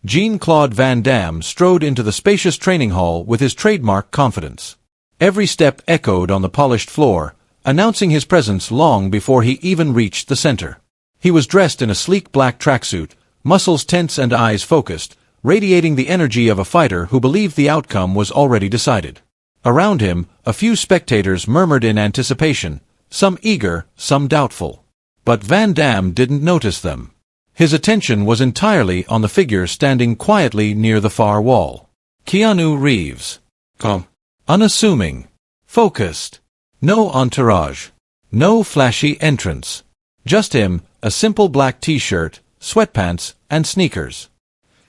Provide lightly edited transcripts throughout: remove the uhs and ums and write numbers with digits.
Jean-Claude Van Damme strode into the spacious training hall with his trademark confidence. Every step echoed on the polished floor, announcing his presence long before he even reached the center. He was dressed in a sleek black tracksuit, muscles tense and eyes focused, radiating the energy of a fighter who believed the outcome was already decided. Around him, a few spectators murmured in anticipation, some eager, some doubtful. But Van Damme didn't notice them. His attention was entirely on the figure standing quietly near the far wall. Keanu Reeves. Calm. Unassuming. Focused. No entourage. No flashy entrance. Just him, a simple black t-shirt, sweatpants, and sneakers.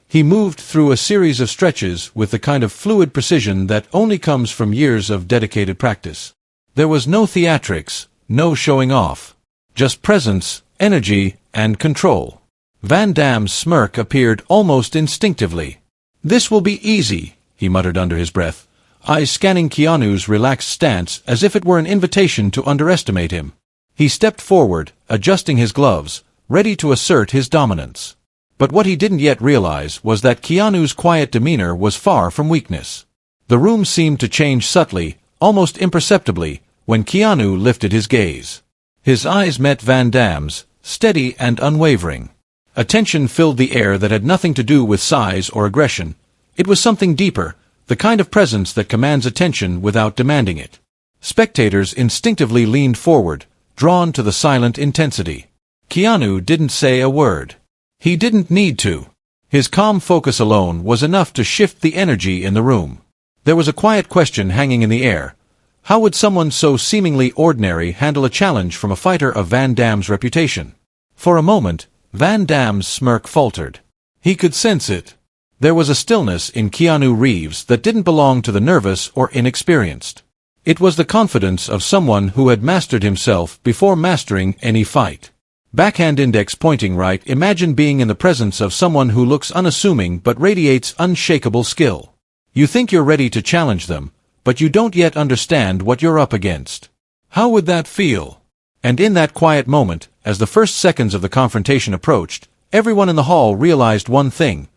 He moved through a series of stretches with the kind of fluid precision that only comes from years of dedicated practice. There was no theatrics, no showing off. Just presence, energy, and control. Van Damme's smirk appeared almost instinctively. "This will be easy," he muttered under his breath, eyes scanning Keanu's relaxed stance as if it were an invitation to underestimate him. He stepped forward, adjusting his gloves, ready to assert his dominance. But what he didn't yet realize was that Keanu's quiet demeanor was far from weakness. The room seemed to change subtly, almost imperceptibly, when Keanu lifted his gaze. His eyes met Van Damme's, steady and unwavering. A tension filled the air that had nothing to do with size or aggression. It was something deeper, the kind of presence that commands attention without demanding it. Spectators instinctively leaned forward, drawn to the silent intensity. Keanu didn't say a word. He didn't need to. His calm focus alone was enough to shift the energy in the room. There was a quiet question hanging in the air. How would someone so seemingly ordinary handle a challenge from a fighter of Van Damme's reputation? For a moment, Van Damme's smirk faltered. He could sense it. There was a stillness in Keanu Reeves that didn't belong to the nervous or inexperienced. It was the confidence of someone who had mastered himself before mastering any fight. Backhand index pointing right. Imagine being in the presence of someone who looks unassuming but radiates unshakable skill. You think you're ready to challenge them, but you don't yet understand what you're up against. How would that feel? And in that quiet moment, as the first seconds of the confrontation approached, everyone in the hall realized one thing.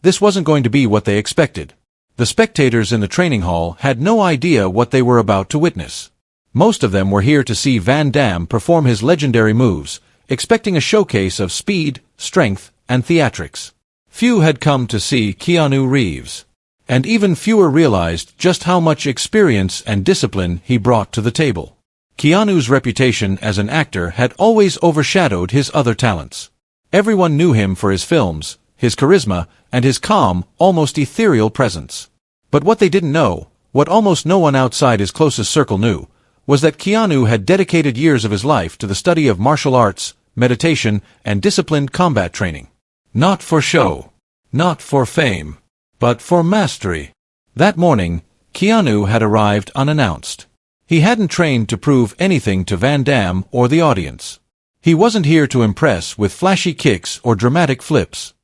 This wasn't going to be what they expected. The spectators in the training hall had no idea what they were about to witness. Most of them were here to see Van Damme perform his legendary moves, expecting a showcase of speed, strength, and theatrics. Few had come to see Keanu Reeves. And even fewer realized just how much experience and discipline he brought to the table. Keanu's reputation as an actor had always overshadowed his other talents. Everyone knew him for his films, his charisma, and his calm, almost ethereal presence. But what they didn't know, what almost no one outside his closest circle knew, was that Keanu had dedicated years of his life to the study of martial arts, meditation, and disciplined combat training. Not for show, not for fame, but for mastery. That morning, Keanu had arrived unannounced. He hadn't trained to prove anything to Van Damme or the audience. He wasn't here to impress with flashy kicks or dramatic flips.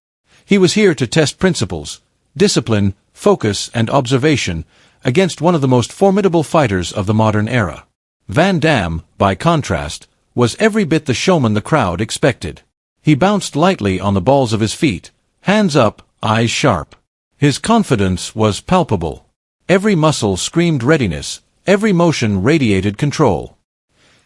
He was here to test principles, discipline, focus, and observation against one of the most formidable fighters of the modern era. Van Damme, by contrast, was every bit the showman the crowd expected. He bounced lightly on the balls of his feet, hands up, eyes sharp. His confidence was palpable. Every muscle screamed readiness, every motion radiated control.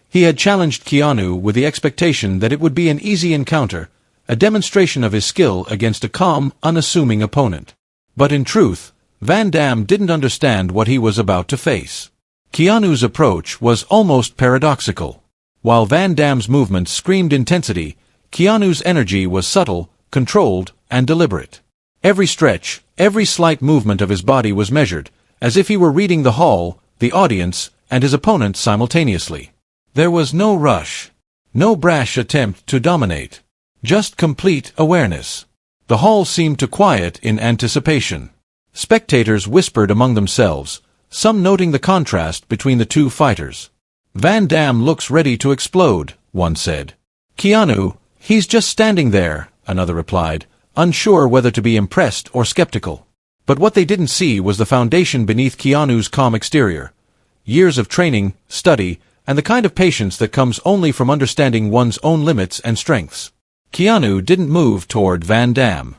He had challenged Keanu with the expectation that it would be an easy encounter, a demonstration of his skill against a calm, unassuming opponent. But in truth, Van Damme didn't understand what he was about to face. Keanu's approach was almost paradoxical. While Van Damme's movements screamed intensity, Keanu's energy was subtle, controlled, and deliberate. Every stretch, every slight movement of his body was measured, as if he were reading the hall, the audience, and his opponent simultaneously. There was no rush, no brash attempt to dominate, just complete awareness. The hall seemed to quiet in anticipation. Spectators whispered among themselves, some noting the contrast between the two fighters. "Van Damme looks ready to explode," one said. "Keanu, he's just standing there," another replied, unsure whether to be impressed or skeptical. But what they didn't see was the foundation beneath Keanu's calm exterior. Years of training, study, and the kind of patience that comes only from understanding one's own limits and strengths. Keanu didn't move toward Van Damme.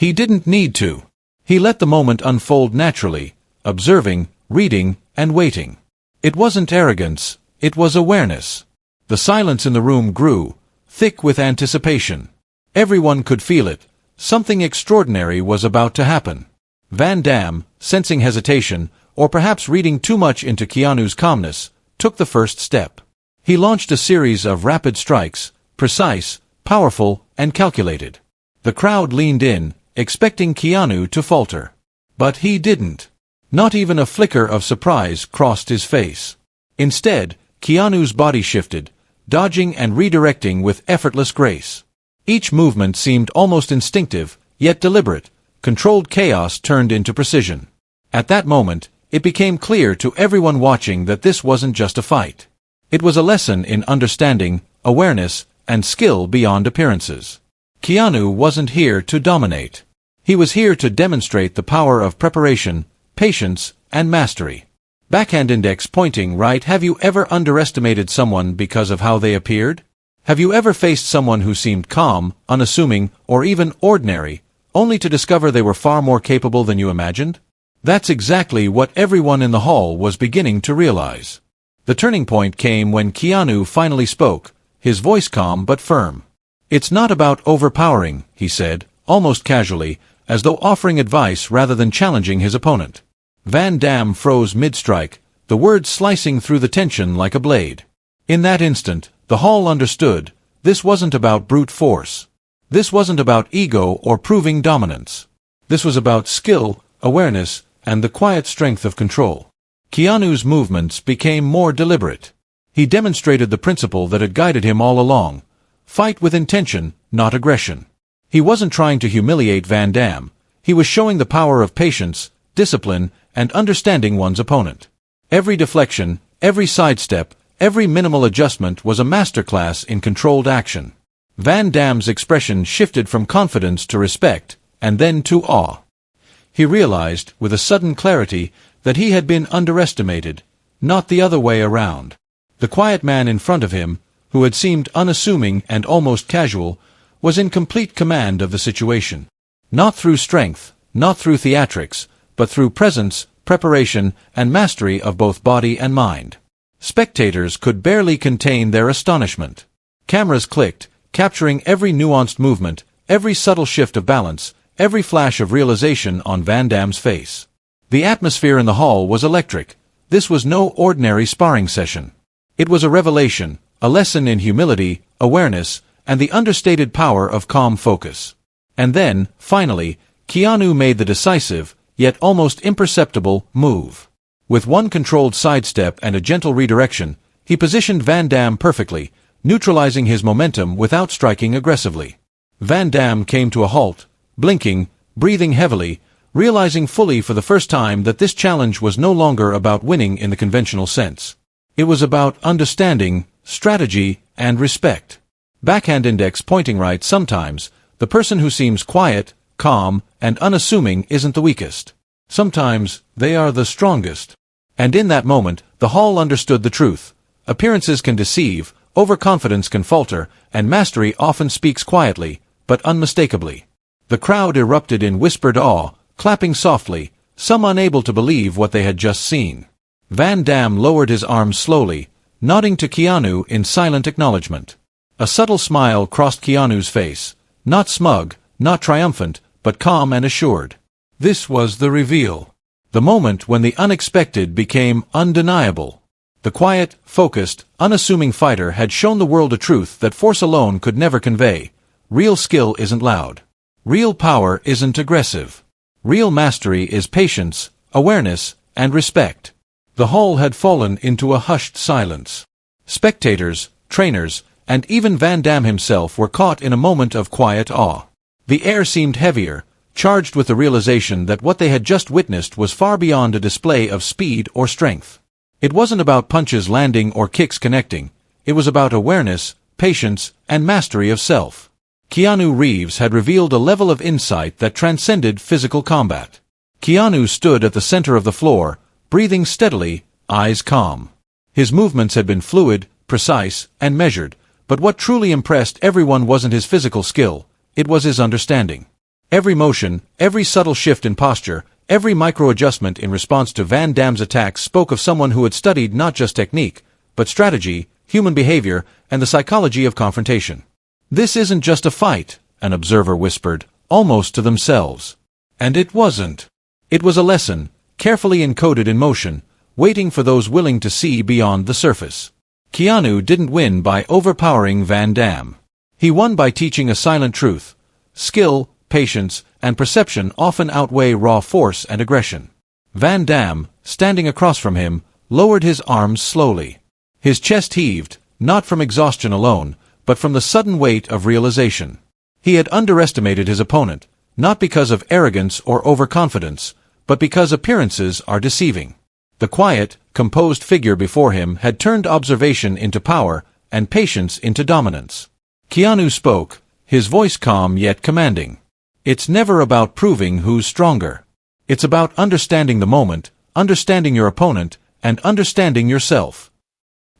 He didn't need to. He let the moment unfold naturally, observing, reading, and waiting. It wasn't arrogance, it was awareness. The silence in the room grew, thick with anticipation. Everyone could feel it. Something extraordinary was about to happen. Van Damme, sensing hesitation, or perhaps reading too much into Keanu's calmness, took the first step. He launched a series of rapid strikes, precise, powerful, and calculated. The crowd leaned in, expecting Keanu to falter. But he didn't. Not even a flicker of surprise crossed his face. Instead, Keanu's body shifted, dodging and redirecting with effortless grace. Each movement seemed almost instinctive, yet deliberate. Controlled chaos turned into precision. At that moment, it became clear to everyone watching that this wasn't just a fight. It was a lesson in understanding, awareness, and skill beyond appearances. Keanu wasn't here to dominate. He was here to demonstrate the power of preparation, patience, and mastery. Backhand index pointing right. Have you ever underestimated someone because of how they appeared? Have you ever faced someone who seemed calm, unassuming, or even ordinary, only to discover they were far more capable than you imagined? That's exactly what everyone in the hall was beginning to realize. The turning point came when Keanu finally spoke, his voice calm but firm. "It's not about overpowering," he said, almost casually, as though offering advice rather than challenging his opponent. Van Damme froze mid-strike, the words slicing through the tension like a blade. In that instant, the hall understood, this wasn't about brute force. This wasn't about ego or proving dominance. This was about skill, awareness, and the quiet strength of control. Keanu's movements became more deliberate. He demonstrated the principle that had guided him all along. Fight with intention, not aggression. He wasn't trying to humiliate Van Damme. He was showing the power of patience, discipline, and understanding one's opponent. Every deflection, every sidestep, every minimal adjustment was a masterclass in controlled action. Van Damme's expression shifted from confidence to respect, and then to awe. He realized, with a sudden clarity, that he had been underestimated, not the other way around. The quiet man in front of him, who had seemed unassuming and almost casual, was in complete command of the situation. Not through strength, not through theatrics, but through presence, preparation, and mastery of both body and mind. Spectators could barely contain their astonishment. Cameras clicked, capturing every nuanced movement, every subtle shift of balance, every flash of realization on Van Damme's face. The atmosphere in the hall was electric. This was no ordinary sparring session. It was a revelation, a lesson in humility, awareness, and the understated power of calm focus. And then, finally, Keanu made the decisive, yet almost imperceptible, move. With one controlled sidestep and a gentle redirection, he positioned Van Damme perfectly, neutralizing his momentum without striking aggressively. Van Damme came to a halt, blinking, breathing heavily, realizing fully for the first time that this challenge was no longer about winning in the conventional sense. It was about understanding, strategy, and respect. Backhand index pointing right. Sometimes, the person who seems quiet, calm, and unassuming isn't the weakest. Sometimes, they are the strongest. And in that moment, the hall understood the truth. Appearances can deceive, overconfidence can falter, and mastery often speaks quietly, but unmistakably. The crowd erupted in whispered awe, clapping softly, some unable to believe what they had just seen. Van Damme lowered his arms slowly, nodding to Keanu in silent acknowledgement. A subtle smile crossed Keanu's face, not smug, not triumphant, but calm and assured. This was the reveal. The moment when the unexpected became undeniable. The quiet, focused, unassuming fighter had shown the world a truth that force alone could never convey. Real skill isn't loud. Real power isn't aggressive. Real mastery is patience, awareness, and respect. The hall had fallen into a hushed silence. Spectators, trainers, and even Van Damme himself were caught in a moment of quiet awe. The air seemed heavier, charged with the realization that what they had just witnessed was far beyond a display of speed or strength. It wasn't about punches landing or kicks connecting. It was about awareness, patience, and mastery of self. Keanu Reeves had revealed a level of insight that transcended physical combat. Keanu stood at the center of the floor, breathing steadily, eyes calm. His movements had been fluid, precise, and measured, but what truly impressed everyone wasn't his physical skill, it was his understanding. Every motion, every subtle shift in posture, every micro-adjustment in response to Van Damme's attacks spoke of someone who had studied not just technique, but strategy, human behavior, and the psychology of confrontation. "This isn't just a fight," an observer whispered, almost to themselves. And it wasn't. It was a lesson, carefully encoded in motion, waiting for those willing to see beyond the surface. Keanu didn't win by overpowering Van Damme. He won by teaching a silent truth. Skill, patience, and perception often outweigh raw force and aggression. Van Damme, standing across from him, lowered his arms slowly. His chest heaved, not from exhaustion alone, but from the sudden weight of realization. He had underestimated his opponent, not because of arrogance or overconfidence, but because appearances are deceiving. The quiet, composed figure before him had turned observation into power and patience into dominance. Keanu spoke, his voice calm yet commanding. "It's never about proving who's stronger. It's about understanding the moment, understanding your opponent, and understanding yourself."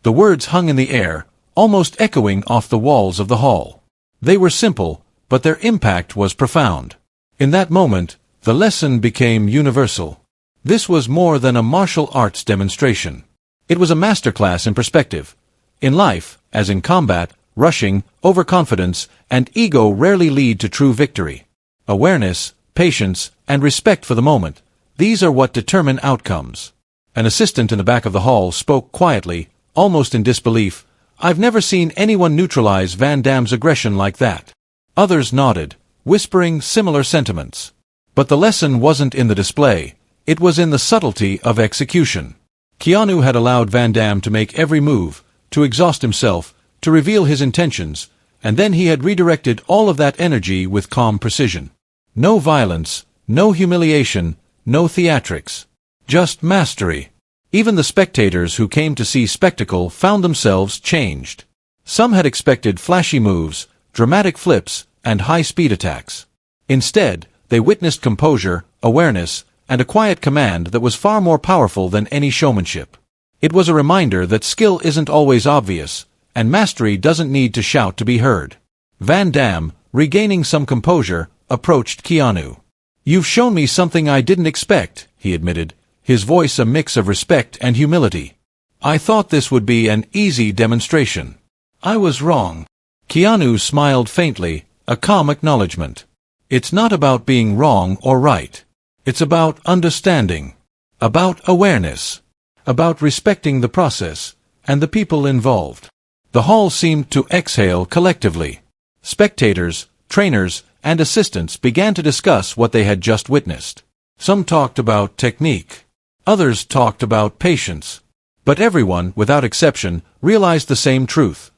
The words hung in the air, almost echoing off the walls of the hall. They were simple, but their impact was profound. In that moment, the lesson became universal. This was more than a martial arts demonstration. It was a masterclass in perspective. In life, as in combat, rushing, overconfidence, and ego rarely lead to true victory. Awareness, patience, and respect for the moment, these are what determine outcomes. An assistant in the back of the hall spoke quietly, almost in disbelief. "I've never seen anyone neutralize Van Damme's aggression like that." Others nodded, whispering similar sentiments. But the lesson wasn't in the display, it was in the subtlety of execution. Keanu had allowed Van Damme to make every move, to exhaust himself, to reveal his intentions, and then he had redirected all of that energy with calm precision. No violence, no humiliation, no theatrics. Just mastery. Even the spectators who came to see spectacle found themselves changed. Some had expected flashy moves, dramatic flips, and high-speed attacks. Instead, they witnessed composure, awareness, and a quiet command that was far more powerful than any showmanship. It was a reminder that skill isn't always obvious, and mastery doesn't need to shout to be heard. Van Damme, regaining some composure, approached Keanu. "You've shown me something I didn't expect," he admitted, his voice a mix of respect and humility. "I thought this would be an easy demonstration. I was wrong." Keanu smiled faintly, a calm acknowledgement. "It's not about being wrong or right. It's about understanding. About awareness. About respecting the process, and the people involved." The hall seemed to exhale collectively. Spectators, trainers, and assistants began to discuss what they had just witnessed. Some talked about technique. Others talked about patience. But everyone, without exception, realized the same truth.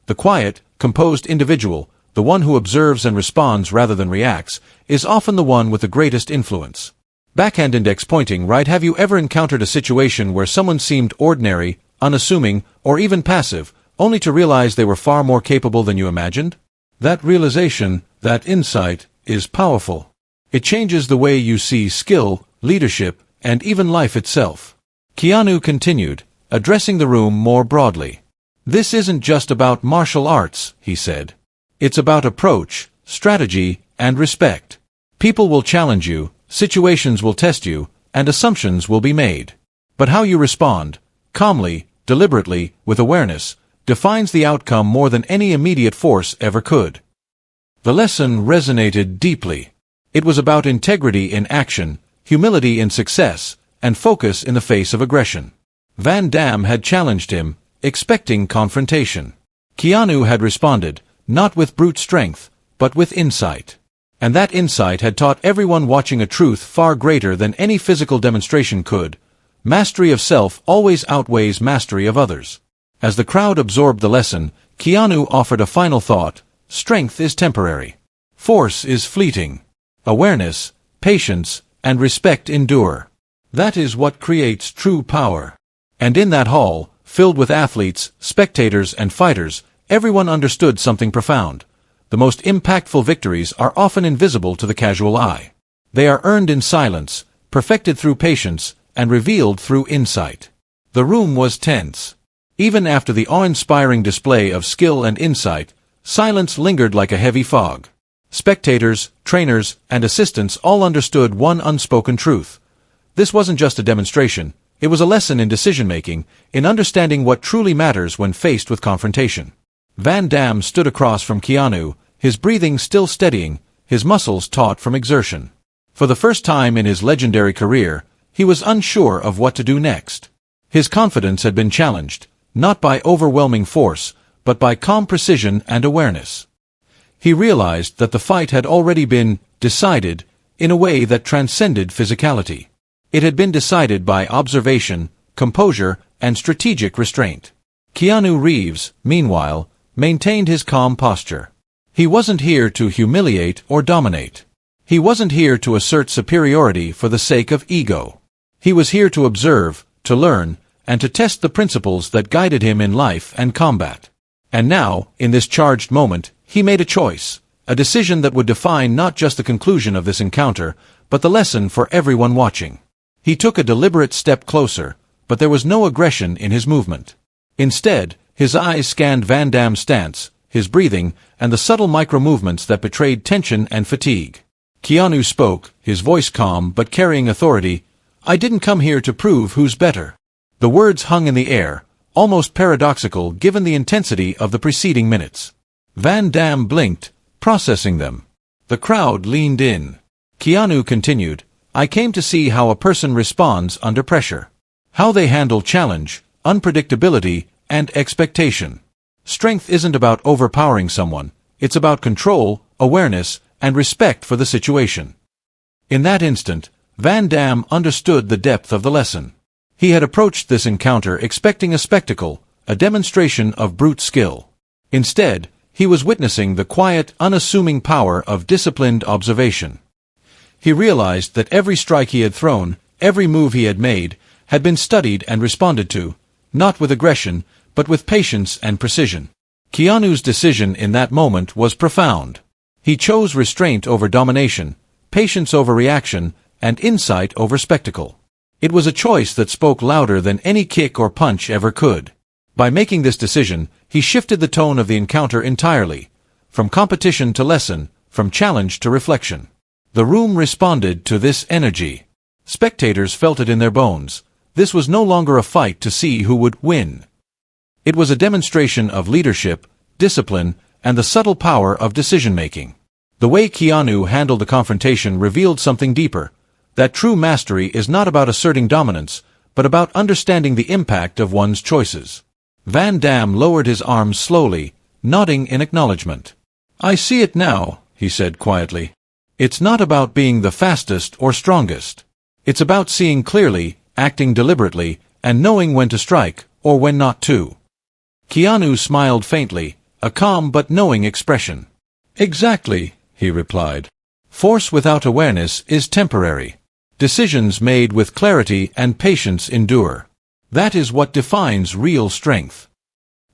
The quiet, composed individual, the one who observes and responds rather than reacts, is often the one with the greatest influence. Backhand index pointing right. Have you ever encountered a situation where someone seemed ordinary, unassuming, or even passive, only to realize they were far more capable than you imagined? That realization, that insight, is powerful. It changes the way you see skill, leadership, and even life itself. Keanu continued, addressing the room more broadly. "This isn't just about martial arts," he said. "It's about approach, strategy, and respect. People will challenge you, situations will test you, and assumptions will be made. But how you respond, calmly, deliberately, with awareness, defines the outcome more than any immediate force ever could." The lesson resonated deeply. It was about integrity in action, humility in success, and focus in the face of aggression. Van Damme had challenged him, expecting confrontation. Keanu had responded, not with brute strength, but with insight. And that insight had taught everyone watching a truth far greater than any physical demonstration could. Mastery of self always outweighs mastery of others. As the crowd absorbed the lesson, Keanu offered a final thought: strength is temporary. Force is fleeting. Awareness, patience, and respect endure. That is what creates true power. And in that hall, filled with athletes, spectators, and fighters, everyone understood something profound. The most impactful victories are often invisible to the casual eye. They are earned in silence, perfected through patience, and revealed through insight. The room was tense. Even after the awe-inspiring display of skill and insight, silence lingered like a heavy fog. Spectators, trainers, and assistants all understood one unspoken truth. This wasn't just a demonstration, it was a lesson in decision-making, in understanding what truly matters when faced with confrontation. Van Damme stood across from Keanu, his breathing still steadying, his muscles taut from exertion. For the first time in his legendary career, he was unsure of what to do next. His confidence had been challenged, not by overwhelming force, but by calm precision and awareness. He realized that the fight had already been decided in a way that transcended physicality. It had been decided by observation, composure, and strategic restraint. Keanu Reeves, meanwhile, maintained his calm posture. He wasn't here to humiliate or dominate. He wasn't here to assert superiority for the sake of ego. He was here to observe, to learn, and to test the principles that guided him in life and combat. And now, in this charged moment, he made a choice, a decision that would define not just the conclusion of this encounter, but the lesson for everyone watching. He took a deliberate step closer, but there was no aggression in his movement. Instead, his eyes scanned Van Damme's stance, his breathing, and the subtle micro-movements that betrayed tension and fatigue. Keanu spoke, his voice calm but carrying authority. "I didn't come here to prove who's better." The words hung in the air, almost paradoxical given the intensity of the preceding minutes. Van Damme blinked, processing them. The crowd leaned in. Keanu continued, "I came to see how a person responds under pressure. How they handle challenge, unpredictability, and expectation. Strength isn't about overpowering someone, it's about control, awareness, and respect for the situation." In that instant, Van Damme understood the depth of the lesson. He had approached this encounter expecting a spectacle, a demonstration of brute skill. Instead, he was witnessing the quiet, unassuming power of disciplined observation. He realized that every strike he had thrown, every move he had made, had been studied and responded to, not with aggression, but with patience and precision. Keanu's decision in that moment was profound. He chose restraint over domination, patience over reaction, and insight over spectacle. It was a choice that spoke louder than any kick or punch ever could. By making this decision, he shifted the tone of the encounter entirely, from competition to lesson, from challenge to reflection. The room responded to this energy. Spectators felt it in their bones. This was no longer a fight to see who would win. It was a demonstration of leadership, discipline, and the subtle power of decision-making. The way Keanu handled the confrontation revealed something deeper, that true mastery is not about asserting dominance, but about understanding the impact of one's choices. Van Damme lowered his arms slowly, nodding in acknowledgement. "I see it now," he said quietly. "It's not about being the fastest or strongest. It's about seeing clearly, acting deliberately, and knowing when to strike, or when not to." Keanu smiled faintly, a calm but knowing expression. "Exactly," he replied. "Force without awareness is temporary. Decisions made with clarity and patience endure. That is what defines real strength."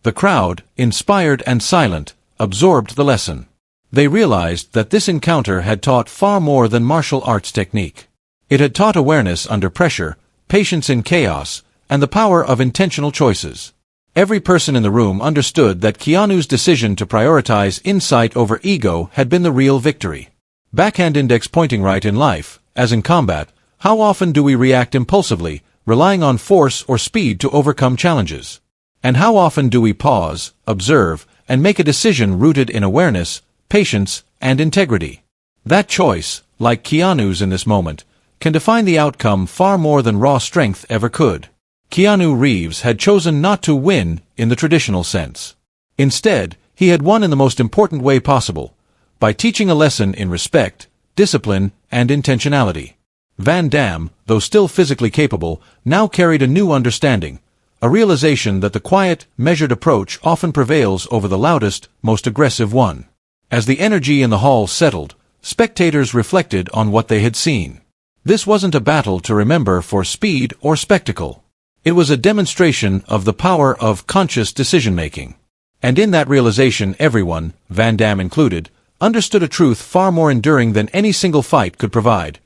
The crowd, inspired and silent, absorbed the lesson. They realized that this encounter had taught far more than martial arts technique. It had taught awareness under pressure, patience in chaos, and the power of intentional choices. Every person in the room understood that Keanu's decision to prioritize insight over ego had been the real victory. Backhand index pointing. Right in life, as in combat, how often do we react impulsively, relying on force or speed to overcome challenges? And how often do we pause, observe, and make a decision rooted in awareness, patience, and integrity? That choice, like Keanu's in this moment, can define the outcome far more than raw strength ever could. Keanu Reeves had chosen not to win in the traditional sense. Instead, he had won in the most important way possible, by teaching a lesson in respect, discipline, and intentionality. Van Damme, though still physically capable, now carried a new understanding, a realization that the quiet, measured approach often prevails over the loudest, most aggressive one. As the energy in the hall settled, spectators reflected on what they had seen. This wasn't a battle to remember for speed or spectacle. It was a demonstration of the power of conscious decision-making. And in that realization everyone, Van Damme included, understood a truth far more enduring than any single fight could provide.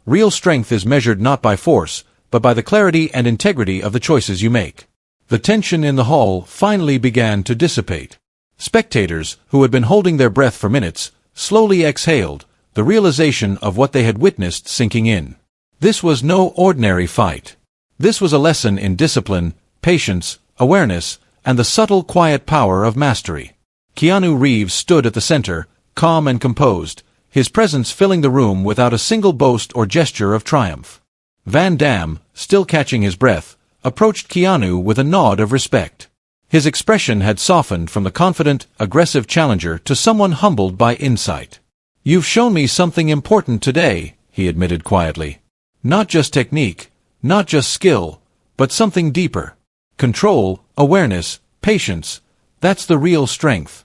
Real strength is measured not by force, but by the clarity and integrity of the choices you make. The tension in the hall finally began to dissipate. Spectators, who had been holding their breath for minutes, slowly exhaled, the realization of what they had witnessed sinking in. This was no ordinary fight. This was a lesson in discipline, patience, awareness, and the subtle, quiet power of mastery. Keanu Reeves stood at the center, calm and composed, his presence filling the room without a single boast or gesture of triumph. Van Damme, still catching his breath, approached Keanu with a nod of respect. His expression had softened from the confident, aggressive challenger to someone humbled by insight. "You've shown me something important today," he admitted quietly. "Not just technique, not just skill, but something deeper. Control, awareness, patience, that's the real strength."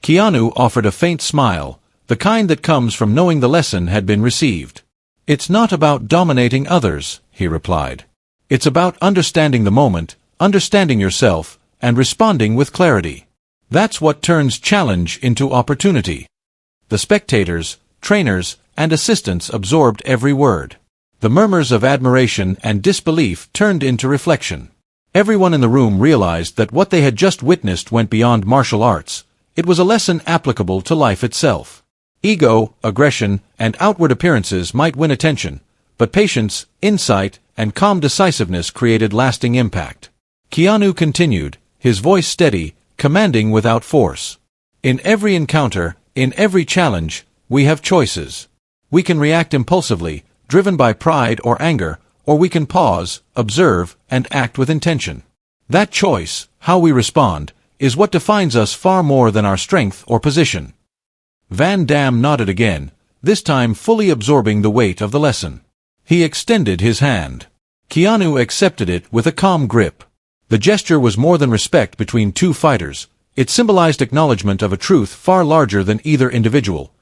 Keanu offered a faint smile, the kind that comes from knowing the lesson had been received. "It's not about dominating others," he replied. "It's about understanding the moment, understanding yourself, and responding with clarity. That's what turns challenge into opportunity." The spectators, trainers, and assistants absorbed every word. The murmurs of admiration and disbelief turned into reflection. Everyone in the room realized that what they had just witnessed went beyond martial arts. It was a lesson applicable to life itself. Ego, aggression, and outward appearances might win attention, but patience, insight, and calm decisiveness created lasting impact. Keanu continued, his voice steady, commanding without force. "In every encounter, in every challenge, we have choices. We can react impulsively, driven by pride or anger, or we can pause, observe, and act with intention. That choice, how we respond, is what defines us far more than our strength or position." Van Damme nodded again, this time fully absorbing the weight of the lesson. He extended his hand. Keanu accepted it with a calm grip. The gesture was more than respect between two fighters. It symbolized acknowledgement of a truth far larger than either individual.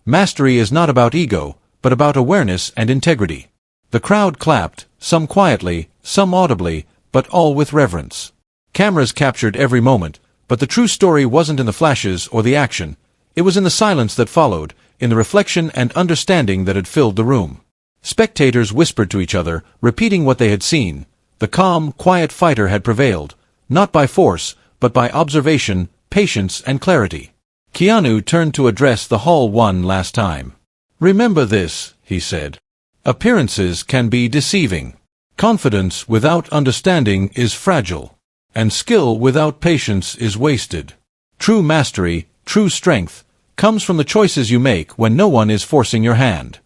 Mastery is not about ego, but about awareness and integrity. The crowd clapped, some quietly, some audibly, but all with reverence. Cameras captured every moment, but the true story wasn't in the flashes or the action. It was in the silence that followed, in the reflection and understanding that had filled the room. Spectators whispered to each other, repeating what they had seen. The calm, quiet fighter had prevailed, not by force, but by observation, patience, and clarity. Keanu turned to address the hall one last time. "Remember this," he said. "Appearances can be deceiving. Confidence without understanding is fragile, and skill without patience is wasted. True mastery, true strength, comes from the choices you make when no one is forcing your hand."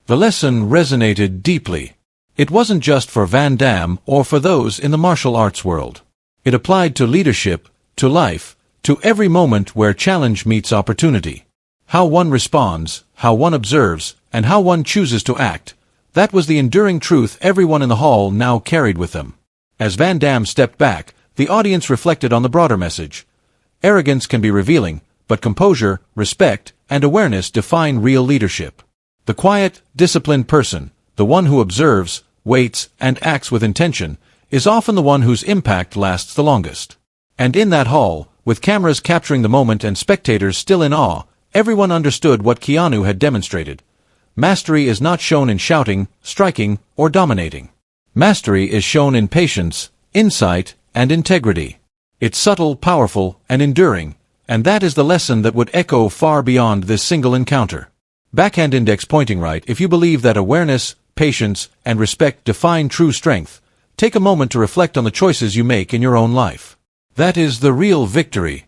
The lesson resonated deeply. It wasn't just for Van Damme or for those in the martial arts world. It applied to leadership, to life, to every moment where challenge meets opportunity. How one responds, how one observes, and how one chooses to act, that was the enduring truth everyone in the hall now carried with them. As Van Damme stepped back, the audience reflected on the broader message. Arrogance can be revealing, but composure, respect, and awareness define real leadership. The quiet, disciplined person, the one who observes, waits, and acts with intention, is often the one whose impact lasts the longest. And in that hall, with cameras capturing the moment and spectators still in awe, everyone understood what Keanu had demonstrated. Mastery is not shown in shouting, striking, or dominating. Mastery is shown in patience, insight, and integrity. It's subtle, powerful, and enduring, and that is the lesson that would echo far beyond this single encounter. Backhand index pointing right. If you believe that awareness, patience, and respect define true strength, take a moment to reflect on the choices you make in your own life. That is the real victory.